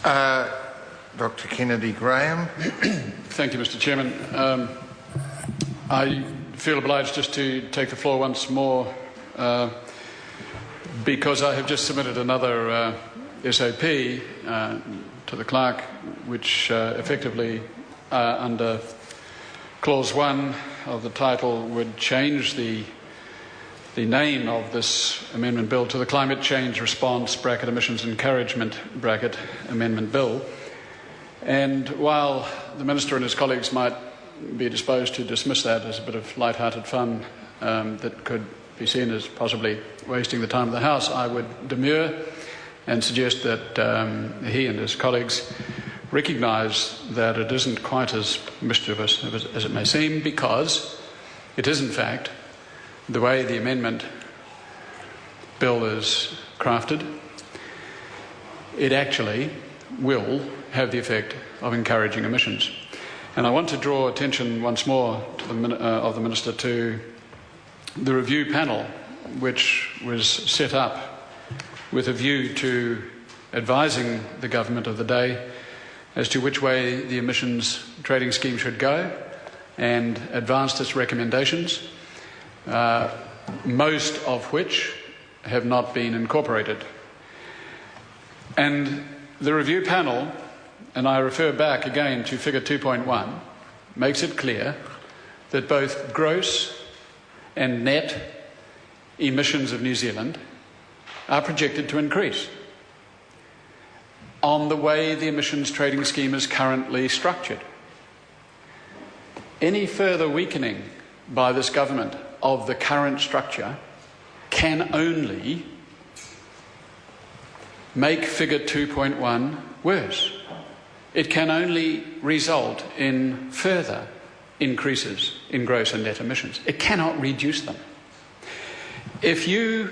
Dr. Kennedy-Graham. Thank you, Mr. Chairman. I feel obliged just to take the floor once more because I have just submitted another SOP to the clerk, which effectively, under Clause 1 of the title, would change the name of this amendment bill to the Climate Change Response Emissions Encouragement Amendment Bill. And while the Minister and his colleagues might be disposed to dismiss that as a bit of light-hearted fun that could be seen as possibly wasting the time of the House, I would demur and suggest that he and his colleagues recognise that it isn't quite as mischievous as it may seem, because it is, in fact, the way the amendment bill is crafted, it actually will have the effect of encouraging emissions. And I want to draw attention once more to of the Minister to the review panel, which was set up with a view to advising the government of the day as to which way the emissions trading scheme should go, and advanced its recommendations, most of which have not been incorporated. And the review panel, and I refer back again to figure 2.1, makes it clear that both gross and net emissions of New Zealand are projected to increase on the way the emissions trading scheme is currently structured. Any further weakening by this government of the current structure can only make figure 2.1 worse. It can only result in further increases in gross and net emissions. It cannot reduce them. If you,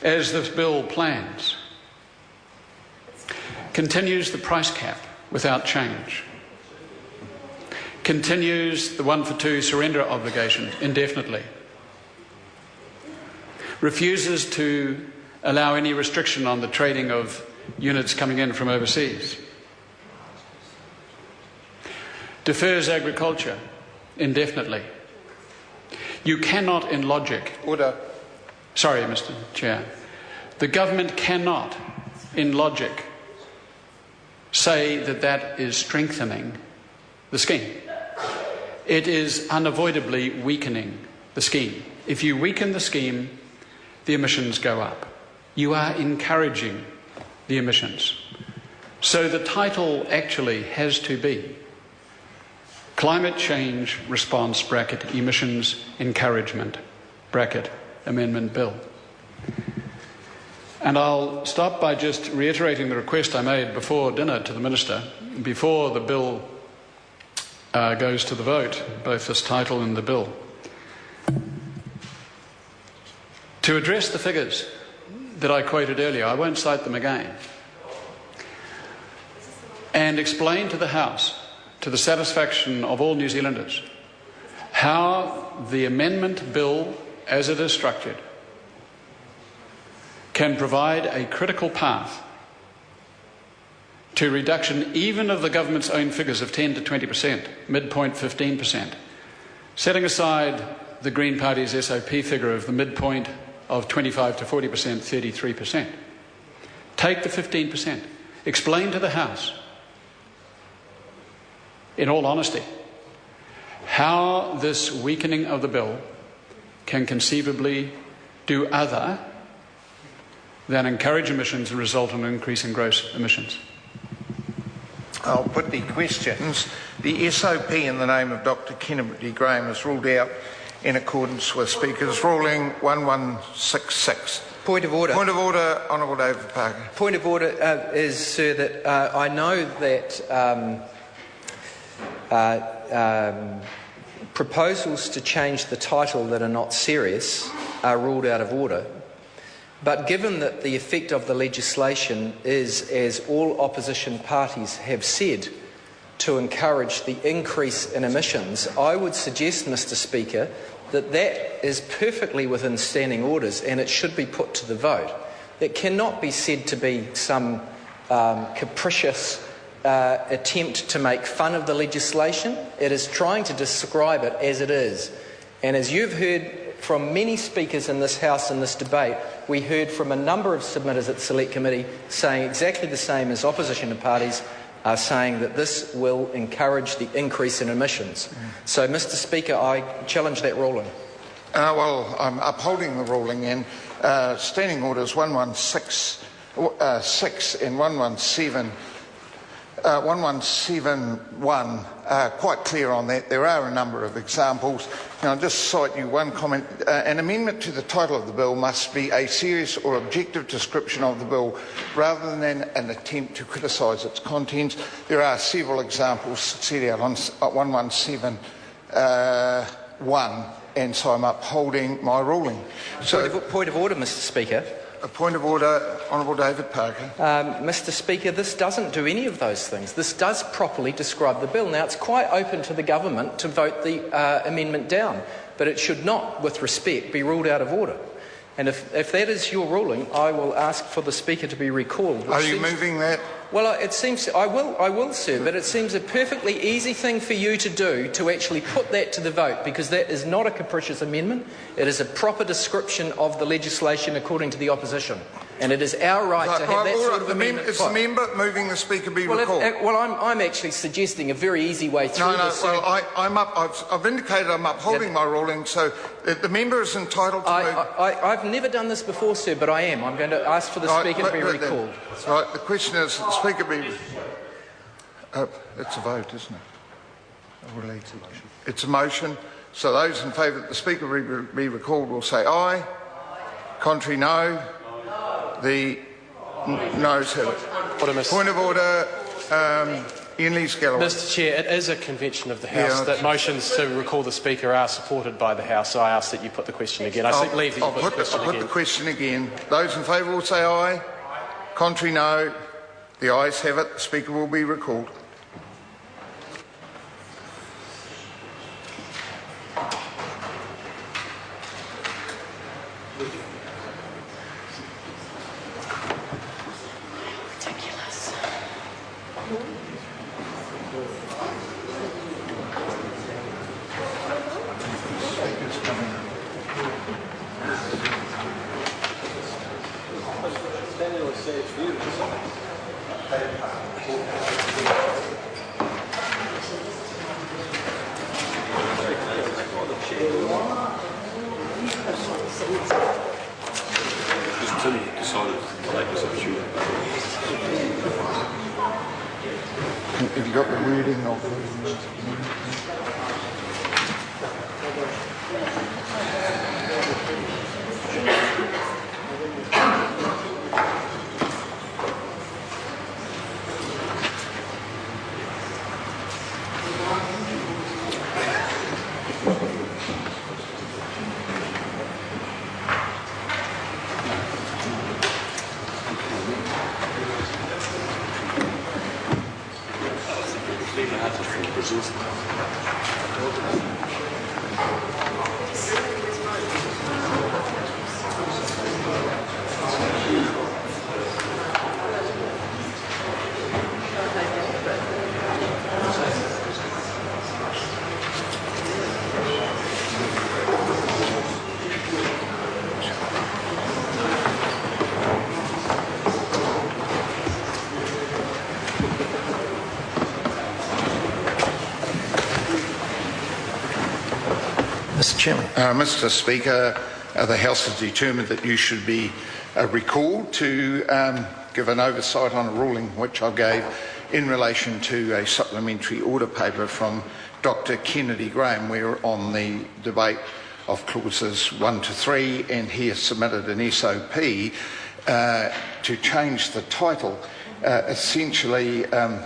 as this bill plans, continues the price cap without change, continues the 1-for-2 surrender obligation indefinitely, refuses to allow any restriction on the trading of units coming in from overseas, defers agriculture indefinitely, you cannot, in logic... Order. Sorry, Mr. Chair. The government cannot, in logic, say that that is strengthening the scheme. It is unavoidably weakening the scheme. If you weaken the scheme, the emissions go up. You are encouraging the emissions. So the title actually has to be Climate Change Response Emissions Encouragement Amendment Bill. And I'll stop by just reiterating the request I made before dinner to the Minister, before the bill goes to the vote, both this title and the bill, to address the figures that I quoted earlier. I won't cite them again. And explain to the House, to the satisfaction of all New Zealanders, how the amendment bill, as it is structured, can provide a critical path to reduction even of the government's own figures of 10 to 20%, midpoint 15%, setting aside the Green Party's SOP figure of the midpoint of 25 to 40%, 33%. Take the 15%. Explain to the House, in all honesty, how this weakening of the bill can conceivably do other than encourage emissions and result in an increase in gross emissions. I'll put the questions. The SOP in the name of Dr. Kennedy-Graham is ruled out in accordance with Speaker's ruling 1166. Point of order. Point of order, Honourable David Parker. Point of order is, sir, that I know that proposals to change the title that are not serious are ruled out of order. But given that the effect of the legislation is, as all opposition parties have said, to encourage the increase in emissions, I would suggest, Mr. Speaker, that that is perfectly within standing orders and it should be put to the vote. It cannot be said to be some capricious attempt to make fun of the legislation. It is trying to describe it as it is. And as you've heard from many speakers in this House in this debate, we heard from a number of submitters at the Select Committee saying exactly the same as opposition parties are saying, that this will encourage the increase in emissions. So, Mr Speaker, I challenge that ruling. Well, I'm upholding the ruling, and Standing Orders 116 6 and 1171 are quite clear on that. There are a number of examples. And I'll just cite you one comment. An amendment to the title of the bill must be a serious or objective description of the bill rather than an attempt to criticise its contents. There are several examples set out on 1171, and so I'm upholding my ruling. So, Point of order, Mr Speaker. A point of order, Honourable David Parker. Mr Speaker, this doesn't do any of those things. This does properly describe the bill. Now, it's quite open to the government to vote the amendment down, but it should not, with respect, be ruled out of order. And if that is your ruling, I will ask for the Speaker to be recalled. Are you moving that? Well, it seems I will, sir, but it seems a perfectly easy thing for you to do, to actually put that to the vote, because that is not a capricious amendment. It is a proper description of the legislation according to the opposition, and it is our right to have that sort of amendment. Is the member moving the Speaker be recalled? I'm actually suggesting a very easy way through this. No, I've indicated I'm upholding my ruling, so the member is entitled to move. I've never done this before, sir, but I am. I'm going to ask for the Speaker to be recalled. Right, the question is, the Speaker be... it's a vote, isn't it? It's a motion. So those in favour that the Speaker be recalled will say aye. Contrary, no. The noes have it. Point of order, Ian Lees-Galloway. Mr Chair, it is a convention of the House that motions to recall the Speaker are supported by the House, so I ask that you put the question again. I'll put the question again. Those in favour will say aye. Contrary, no. The ayes have it. The Speaker will be recalled. Have you got the wording of Mr Speaker, the House has determined that you should be recalled to give an oversight on a ruling which I gave in relation to a supplementary order paper from Dr Kennedy Graham. We're on the debate of clauses 1 to 3, and he has submitted an SOP to change the title. Essentially,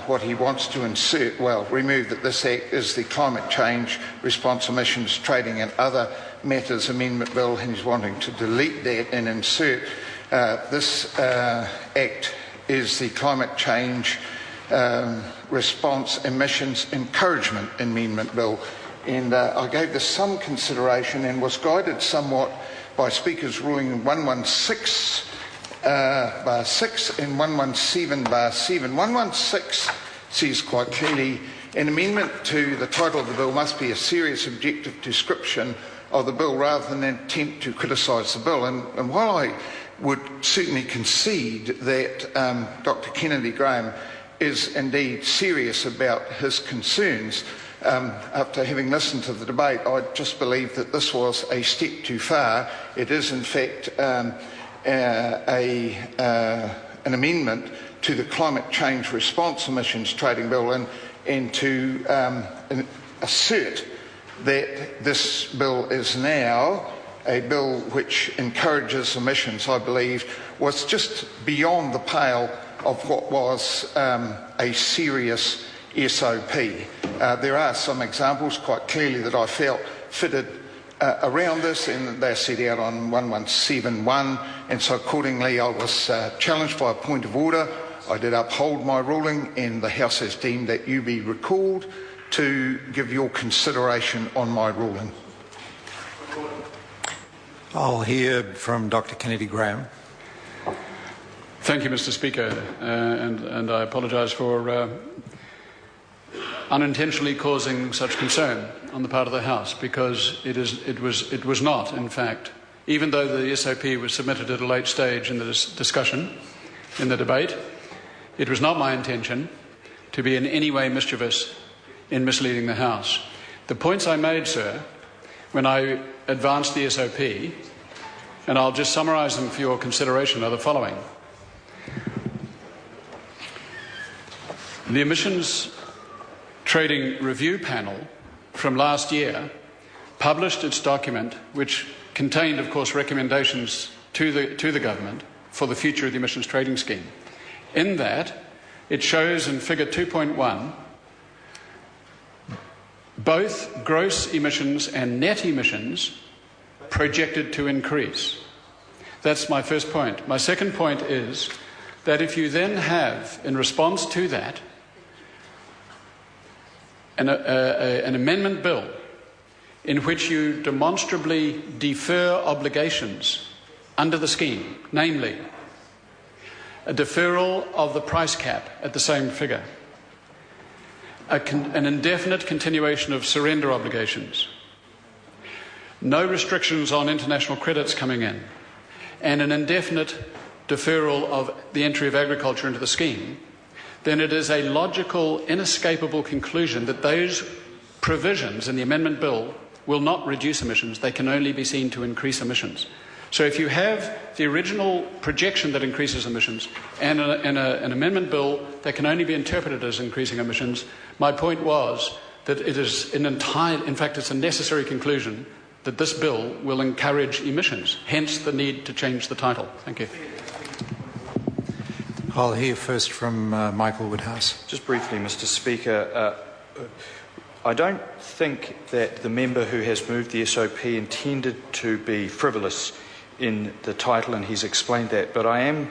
what he wants to insert, remove that this Act is the Climate Change Response Emissions Trading and Other Matters Amendment Bill, and he's wanting to delete that and insert this Act is the Climate Change Response Emissions Encouragement Amendment Bill. And I gave this some consideration and was guided somewhat by Speaker's ruling 116 bar 6 and 117 bar 7. 116 says quite clearly, an amendment to the title of the bill must be a serious objective description of the bill rather than an attempt to criticise the bill. And while I would certainly concede that Dr. Kennedy Graham is indeed serious about his concerns, after having listened to the debate, I just believe that this was a step too far. It is in fact an amendment to the Climate Change Response Emissions Trading Bill, and to assert that this bill is now a bill which encourages emissions, I believe, was just beyond the pale of what was a serious SOP. There are some examples quite clearly that I felt fitted around this, and they're set out on 1171, and so accordingly I was challenged by a point of order. I did uphold my ruling, and the House has deemed that you be recalled to give your consideration on my ruling. I'll hear from Dr. Kennedy Graham. Thank you, Mr. Speaker, and I apologise for unintentionally causing such concern on the part of the House, because it was not, in fact, even though the SOP was submitted at a late stage in the discussion, in the debate, it was not my intention to be in any way mischievous in misleading the House. The points I made, sir, when I advanced the SOP, and I'll just summarise them for your consideration, are the following. The Emissions Trading Review Panel from last year published its document, which contained, of course, recommendations to the government for the future of the emissions trading scheme. In that, it shows in figure 2.1 both gross emissions and net emissions projected to increase. That's my first point. My second point is that if you then have, in response to that, an amendment bill in which you demonstrably defer obligations under the scheme, namely a deferral of the price cap at the same figure, an indefinite continuation of surrender obligations, no restrictions on international credits coming in, and an indefinite deferral of the entry of agriculture into the scheme, then it is a logical, inescapable conclusion that those provisions in the amendment bill will not reduce emissions. They can only be seen to increase emissions. So if you have the original projection that increases emissions and an amendment bill that can only be interpreted as increasing emissions, my point was that it is in fact, it's a necessary conclusion that this bill will encourage emissions, hence the need to change the title. Thank you. I'll hear first from Michael Woodhouse. Just briefly, Mr. Speaker, I don't think that the member who has moved the SOP intended to be frivolous in the title, and he's explained that, but I am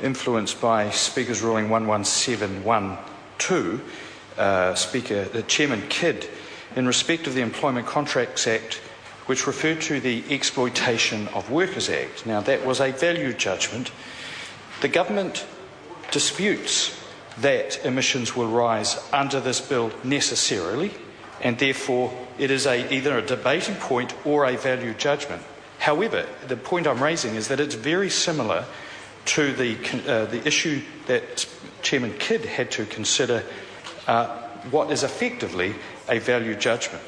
influenced by Speaker's ruling 11712, Chairman Kidd, in respect of the Employment Contracts Act, which referred to the Exploitation of Workers Act. Now, that was a value judgment. The government disputes that emissions will rise under this bill necessarily, and therefore it is either a debating point or a value judgment. However, the point I'm raising is that it's very similar to the issue that Chairman Kidd had to consider, what is effectively a value judgment.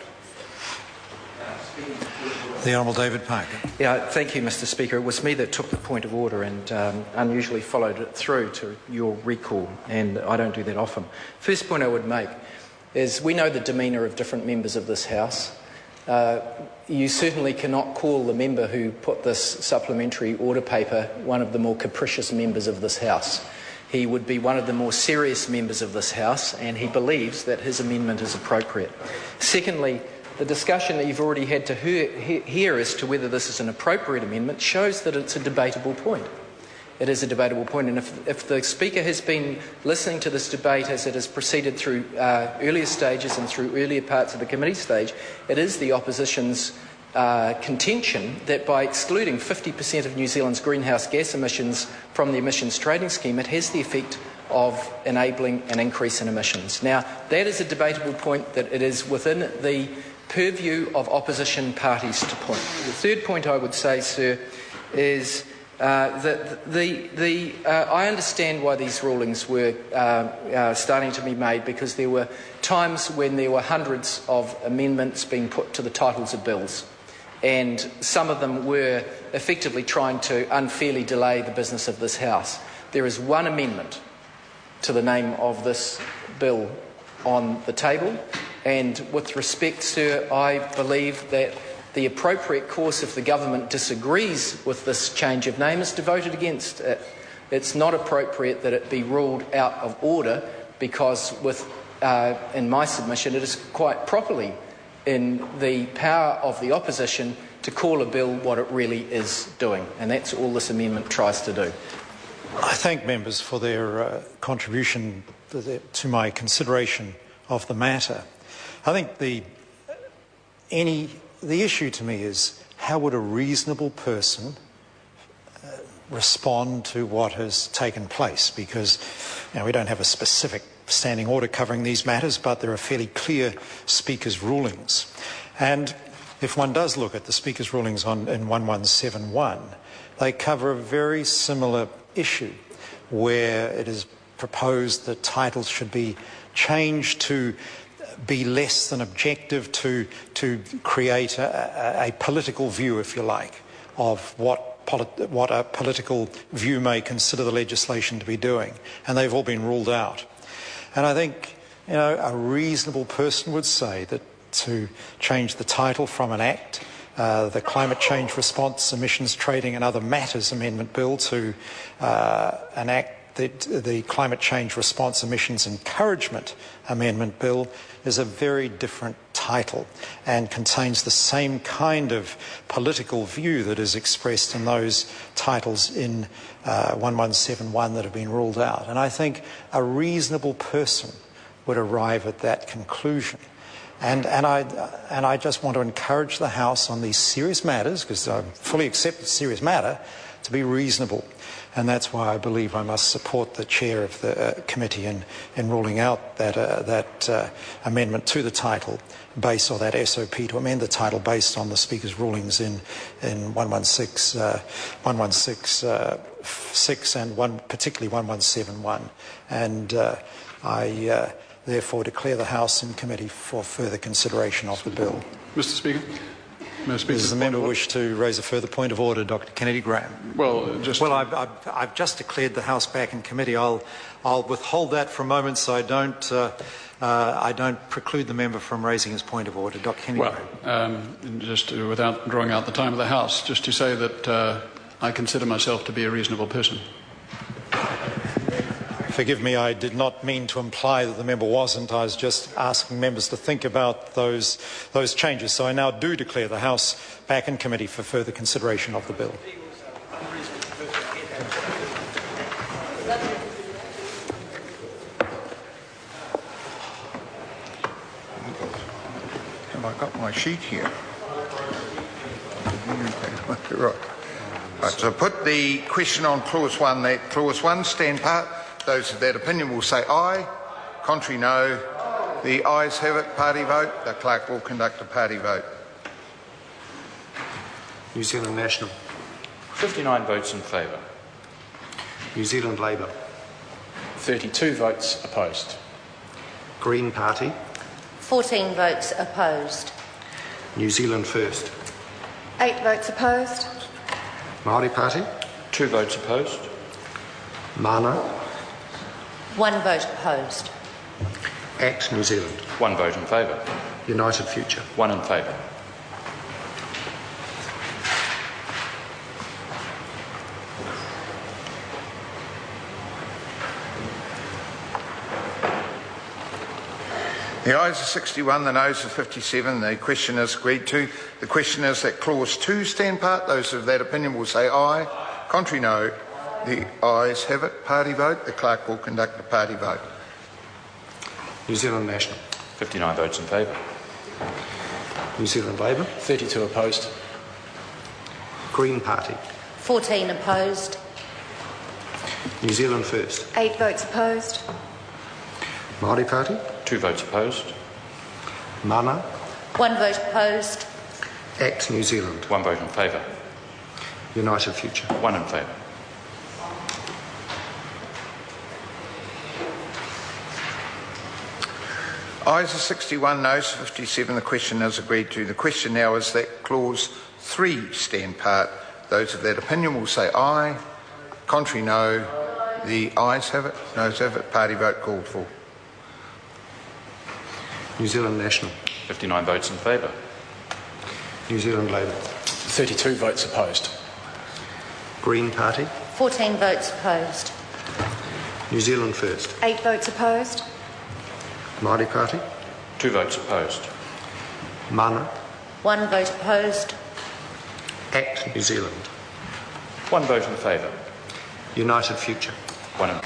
The Honourable David Parker. Yeah, thank you, Mr. Speaker. It was me that took the point of order and unusually followed it through to your recall, and I don't do that often. First point I would make is we know the demeanour of different members of this House. You certainly cannot call the member who put this supplementary order paper one of the more capricious members of this House. He would be one of the more serious members of this House, and he believes that his amendment is appropriate. Secondly, the discussion that you've already had to hear as to whether this is an appropriate amendment shows that it's a debatable point. It is a debatable point, and if the Speaker has been listening to this debate as it has proceeded through earlier stages and through earlier parts of the committee stage, it is the opposition's contention that by excluding 50% of New Zealand's greenhouse gas emissions from the emissions trading scheme, it has the effect of enabling an increase in emissions. Now, that is a debatable point that it is within the purview of opposition parties to point. The third point I would say, sir, is that I understand why these rulings were starting to be made, because there were times when there were hundreds of amendments being put to the titles of bills, and some of them were effectively trying to unfairly delay the business of this House. There is one amendment to the name of this bill on the table, and with respect, sir, I believe that the appropriate course, if the government disagrees with this change of name, is to vote it against it. It's not appropriate that it be ruled out of order, because in my submission, it is quite properly in the power of the opposition to call a bill what it really is doing, and that's all this amendment tries to do. I thank members for their contribution to my consideration of the matter. I think the issue to me is, how would a reasonable person respond to what has taken place? Because we don't have a specific standing order covering these matters, but there are fairly clear Speaker's rulings. And if one does look at the Speaker's rulings in 1171, they cover a very similar issue, where it is proposed that titles should be changed to be less than objective, to create a political view, if you like, of what a political view may consider the legislation to be doing. And they've all been ruled out. And I think, a reasonable person would say that to change the title from an act, the Climate Change Response, Emissions Trading and Other Matters Amendment Bill, to an act, the Climate Change Response Emissions Encouragement Amendment Bill, is a very different title and contains the same kind of political view that is expressed in those titles in 1171 that have been ruled out. And I think a reasonable person would arrive at that conclusion. And I just want to encourage the House on these serious matters, because I fully accept it's a serious matter, to be reasonable. And that's why I believe I must support the chair of the committee in ruling out that amendment to the title, or that SOP to amend the title based on the Speaker's rulings in 1166 and particularly 1171. And I therefore declare the House in committee for further consideration of the bill. Mr. Speaker. Does the member wish to raise a further point of order, Dr. Kennedy Graham? Well, I've just declared the House back in committee. I'll withhold that for a moment, so I don't preclude the member from raising his point of order. Dr. Kennedy Graham. Without drawing out the time of the House, just to say that I consider myself to be a reasonable person. Forgive me, I did not mean to imply that the member wasn't. I was just asking members to think about those changes. So I now do declare the House back in committee for further consideration of the bill. Have I got my sheet here? Right. So put the question on clause 1. That clause 1 stand part. Those of that opinion will say aye. Contrary, no. The ayes have it. Party vote. The clerk will conduct a party vote. New Zealand National. 59 votes in favour. New Zealand Labour. 32 votes opposed. Green Party. 14 votes opposed. New Zealand First. 8 votes opposed. Māori Party. 2 votes opposed. Mana. 1 vote opposed. ACT New Zealand. 1 vote in favour. United Future. 1 in favour. The ayes are 61, the noes are 57. The question is agreed to. The question is that clause 2 stand part. Those of that opinion will say aye. Contrary, no. The ayes have it. Party vote. The clerk will conduct a party vote. New Zealand National. 59 votes in favour. New Zealand Labour. 32 opposed. Green Party. 14 opposed. New Zealand First. 8 votes opposed. Māori Party. 2 votes opposed. Mana. 1 vote opposed. ACT New Zealand. 1 vote in favour. United Future. 1 in favour. Ayes are 61, noes 57. The question is agreed to. The question now is that clause 3 stand part. Those of that opinion will say aye. Contrary, no. The ayes have it, noes have it. Party vote called for. New Zealand National. 59 votes in favour. New Zealand Labour. 32 votes opposed. Green Party. 14 votes opposed. New Zealand First. 8 votes opposed. Māori Party. 2 votes opposed. Mana. 1 vote opposed. ACT New Zealand. 1 vote in favour. United Future. 1 in